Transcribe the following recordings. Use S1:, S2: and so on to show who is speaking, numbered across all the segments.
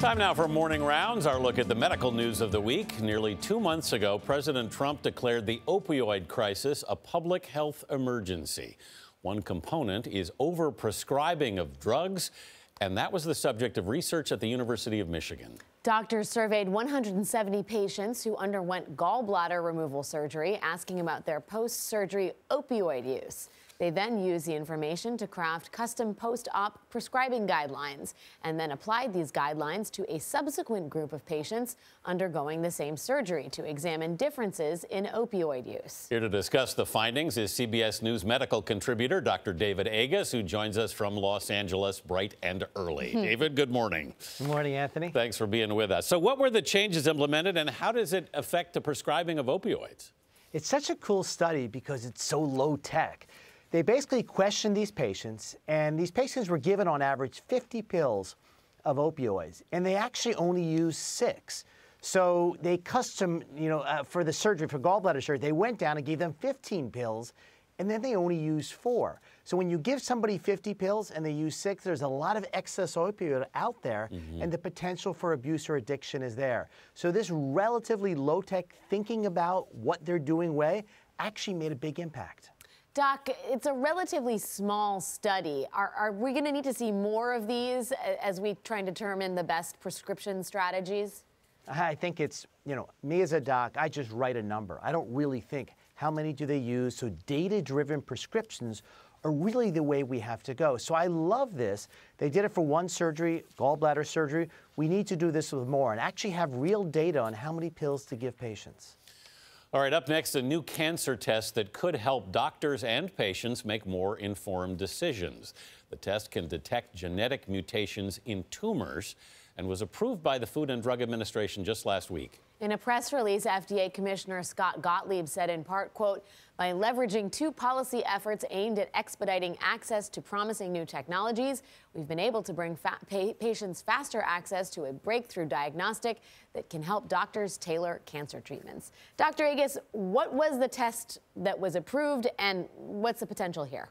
S1: Time now for Morning Rounds, our look at the medical news of the week. Nearly 2 months ago, President Trump declared the opioid crisis a public health emergency. One component is overprescribing of drugs, and that was the subject of research at the University of Michigan.
S2: Doctors surveyed 170 patients who underwent gallbladder removal surgery, asking about their post-surgery opioid use. They then used the information to craft custom post-op prescribing guidelines and then applied these guidelines to a subsequent group of patients undergoing the same surgery to examine differences in opioid use. Here
S1: to discuss the findings is CBS News medical contributor Dr. David Agus, who joins us from Los Angeles bright and early. David, good morning.
S3: Good morning, Anthony.
S1: Thanks for being with us. So what were the changes implemented, and how does it affect the prescribing of opioids?
S3: It's such a cool study because it's so low tech. They basically questioned these patients, and these patients were given on average 50 pills of opioids, and they actually only used 6. So they custom, for the surgery, for gallbladder surgery, they went down and gave them 15 pills, and then they only used 4. So when you give somebody 50 pills and they use 6, there's a lot of excess opioid out there, and the potential for abuse or addiction is there. So this relatively low-tech thinking about what they're doing way actually made a big impact.
S2: Doc, it's a relatively small study. Are we going to need to see more of these as we try and determine the best prescription strategies?
S3: I think it's, me as a doc, I just write a number. I don't really think how many do they use. So data-driven prescriptions are really the way we have to go. So I love this. They did it for one surgery, gallbladder surgery. We need to do this with more and actually have real data on how many pills to give patients.
S1: All right, up next, a new cancer test that could help doctors and patients make more informed decisions. The test can detect genetic mutations in tumors and was approved by the Food and Drug Administration just last week.
S2: In a press release, FDA Commissioner Scott Gottlieb said in part, quote, by leveraging 2 policy efforts aimed at expediting access to promising new technologies, we've been able to bring patients faster access to a breakthrough diagnostic that can help doctors tailor cancer treatments. Dr. Agus, what was the test that was approved and what's the potential here?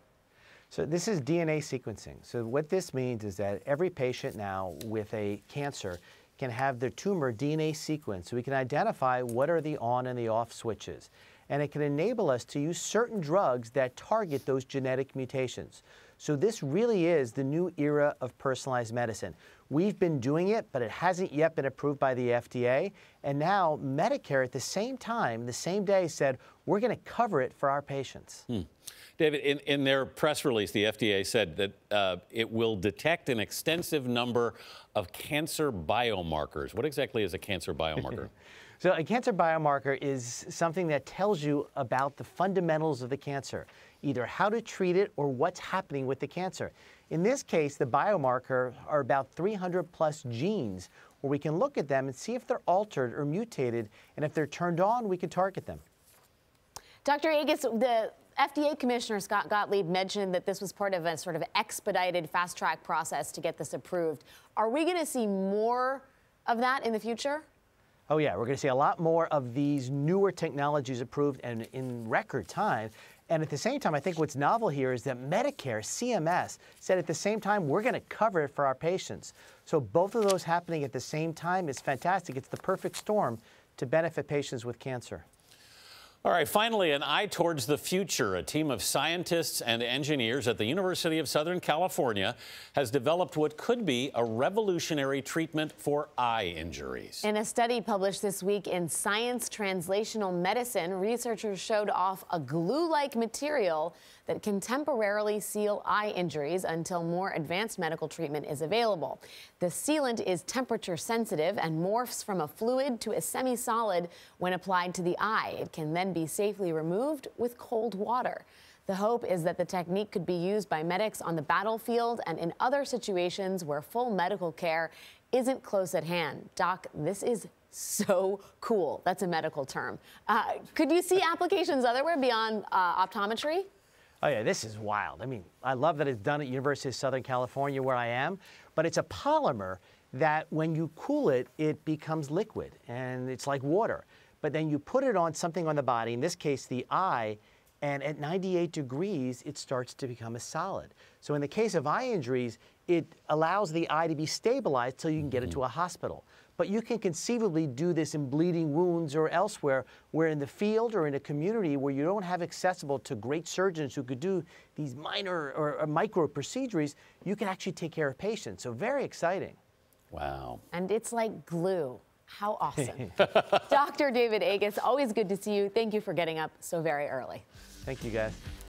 S3: So this is DNA sequencing. So what this means is that every patient now with a cancer can have their tumor DNA sequence, so we can identify what are the on and the off switches. And it can enable us to use certain drugs that target those genetic mutations. So this really is the new era of personalized medicine. We've been doing it, but it hasn't yet been approved by the FDA. And now Medicare at the same time, the same day, said, we're going to cover it for our patients.
S1: David, in their press release, the FDA said that it will detect an extensive number of cancer biomarkers. What exactly is a cancer biomarker?
S3: So a cancer biomarker is something that tells you about the fundamentals of the cancer, either how to treat it or what's happening with the cancer. In this case, the biomarker are about 300 plus genes where we can look at them and see if they're altered or mutated, and if they're turned on, we can target them.
S2: Dr. Agus, the FDA Commissioner Scott Gottlieb mentioned that this was part of a sort of expedited fast-track process to get this approved. Are we going to see more of that in the future?
S3: Oh, yeah. We're going to see a lot more of these newer technologies approved and in record time. And at the same time, I think what's novel here is that Medicare, CMS, said at the same time, we're going to cover it for our patients. So both of those happening at the same time is fantastic. It's the perfect storm to benefit patients with cancer.
S1: All right, finally, an eye towards the future. A team of scientists and engineers at the University of Southern California has developed what could be a revolutionary treatment for eye injuries.
S2: In a study published this week in Science Translational Medicine, researchers showed off a glue-like material that can temporarily seal eye injuries until more advanced medical treatment is available. The sealant is temperature sensitive and morphs from a fluid to a semi-solid when applied to the eye. It can then be safely removed with cold water. The hope is that the technique could be used by medics on the battlefield and in other situations where full medical care isn't close at hand. Doc, this is so cool. That's a medical term. Could you see applications otherwhere beyond optometry?
S3: Oh, yeah, this is wild. I mean, I love that it's done at University of Southern California, where I am, but it's a polymer that when you cool it, it becomes liquid, and it's like water. But then you put it on something on the body, in this case, the eye, and at 98 degrees, it starts to become a solid. So in the case of eye injuries, it allows the eye to be stabilized till you can get it to a hospital. But you can conceivably do this in bleeding wounds or elsewhere, where in the field or in a community where you don't have accessible to great surgeons who could do these minor or micro procedures, you can actually take care of patients. So very exciting.
S1: Wow.
S2: And it's like glue. How awesome. Dr. David Agus, always good to see you. Thank you for getting up so very early.
S3: Thank you, guys.